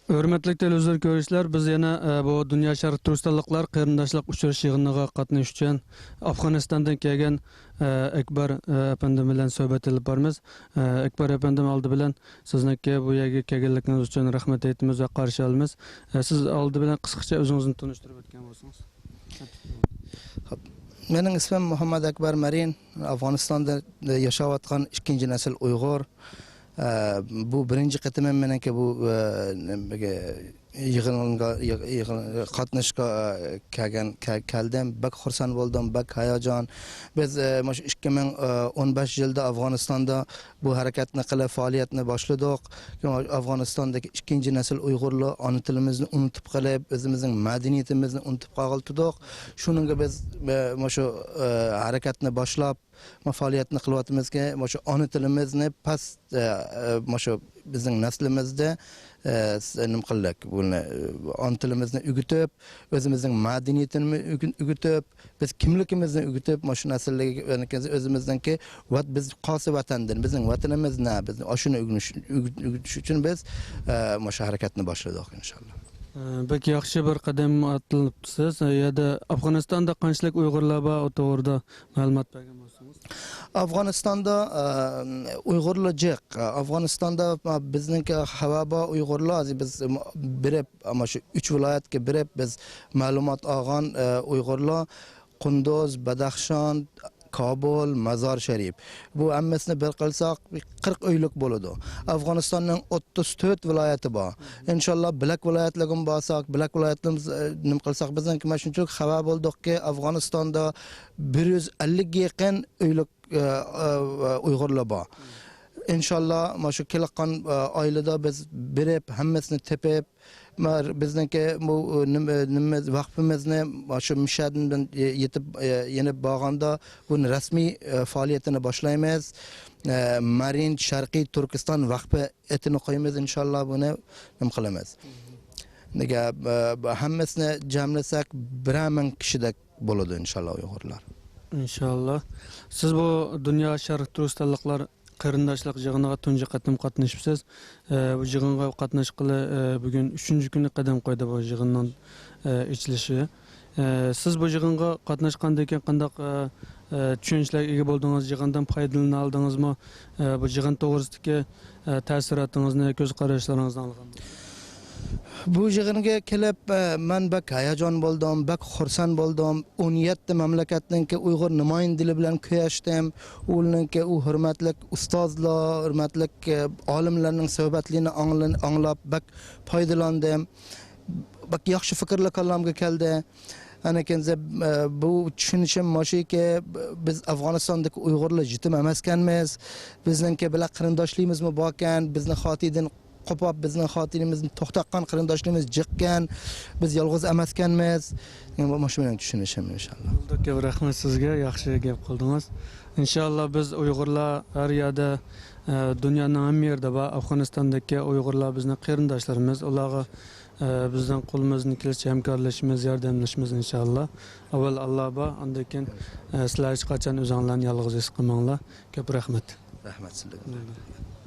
Hörmətli televizor görüşlər, biz yana bu Dünya Şərq Turistlar Qərindaşlıq uçuruş yığınına qatnaşış üçün Afganistandan kelgan Ekber efendim bilan söhbət edib barmız. Ekber efendim aldı bilan sizniki bu yerga kelganligingiz uchun rahmat aytamiz va qarshi olamiz. Siz aldı bilan qisqacha o'zingizni tanishtirib o'tgan bo'lsangiz. Mening ismim Muhammad Ekber Marin. Afg'onistonda yashayotgan ikkinchi nasl Uyg'ur. Bu birinchi qatimim meniki bu yig'inga qatnashga keldim. Bak xursand bo'ldim, bak hayajon. Biz mana 2015 yilda Afg'onistonda bu harakatni qilib faoliyatni boshladik. Afg'onistondagi ikkinchi nasl Uyg'urlar ona tilimizni unutib qolib, o'zimizning madaniyatimizni unutib qoldik. Shuningga biz mana shu harakatni boshlab faoliyatni qilyapmizki, mana shu ona tilimizni past mana shu bizning naslimizda nima qildik, buni ona tilimizni o'gitib, o'zimizning madaniyatini o'gitib, biz kimligimizni o'gitib, mana shu nasllarga o'zimizningki biz qolsa vatandan, bizning vatanimiz na, biz shuni o'gitish uchun biz mana shu harakatni boshladik inshaalloh. Peki yaxshi bir qadam atılibsiz. Ya da Afg'onistonda qanchalik Uyg'urlar bor, o to'g'rida ma'lumot bergan bo'lsangiz. Afg'onistonda Uyg'urlar jiq. Afg'onistonda bizningki havoba Uyg'urlar, biz birib ama shu 3 viloyatga birib biz ma'lumot olgan Uyg'urlar Qunduz, Badaxshon, Kabul, Mazar Sharif. Bu hammasini bir qilsak 40 uylik bo'ladi. Afg'onistonning 34 viloyati bor. Inshaalloh bilak viloyatligim bo'lsak, bilak viloyatimiz nim qilsak bizningki mana shunchalik xabar bo'ldikki, Afg'onistonda 150 ga yaqin uylik Uyg'urlar bor. İnşallah mana shu kelgan oylada biz birib hammasini tepib bizningki bu vaqfimizni shu mishaddan yetib yenib borganda buni rasmiy faoliyatini boshlaymiz. Marin Sharqiy Turkiston vaqfi etini qo'yamiz inshaalloh, buni nima qilamiz. Nega hammasini jamlasak 1000 kishidek bo'ladi inshaalloh Uyg'urlar. İnşallah. Siz bu Dünya Şərq Turistlar Qarindaşlıq yığınına tunji qatim qatnaşıpsınız. Bu yığınğa qatnaşqılı bugün 3-cü günü qadam qoydu bu yığının içilişi. Siz bu yığınğa qatnaşqandan keyin qandaq tushunchlarga ega bo'ldingiz, yığından foydalana oldingizmi? Bu yığın to'g'risidagi ta'sirotingizni, ko'z qarashlaringizni olgandim. Bu yig'inga kelib men bak hayajon bo'ldim, bak xursand bo'ldim. 17 mamlakatningki Uyg'ur nimoyandalari bilan kurashdim. Ularningki u hurmatli ustozlar, hurmatli olimlarning suhbatlarini anglab bak foydalandim. Bak yaxshi fikrlar kallamga keldi. Ana kenze bu tushunishim moshiki biz Afg'onistondagi Uyg'urlar yetim emaskanmiz. Bizningki bilan qarindoshligimizmi bor ekan, bizni xotidan qopab bizning xotinimizni to'xtatgan qarindoshlarimiz jiqqan, biz yolg'iz emaskanmiz. Mana shu bilan tushunishim inshaalloh. Ko'p rahmat sizga, yaxshi gap qildingiz. Inshaalloh biz Uyg'urlar har yerda, dunyoning hamma yerida bor. Afg'onistondagi Uyg'urlar bizning qarindoshlarimiz, ularga bizdan qo'limizdan kelishcha hamkorlashimiz, yordamlashimiz inshaalloh. Avval Alloh bor, undan keyin sizlar hech qachon o'zinglarni yolg'iz his qilmanglar. Ko'p rahmat. Rahmat sizlarga.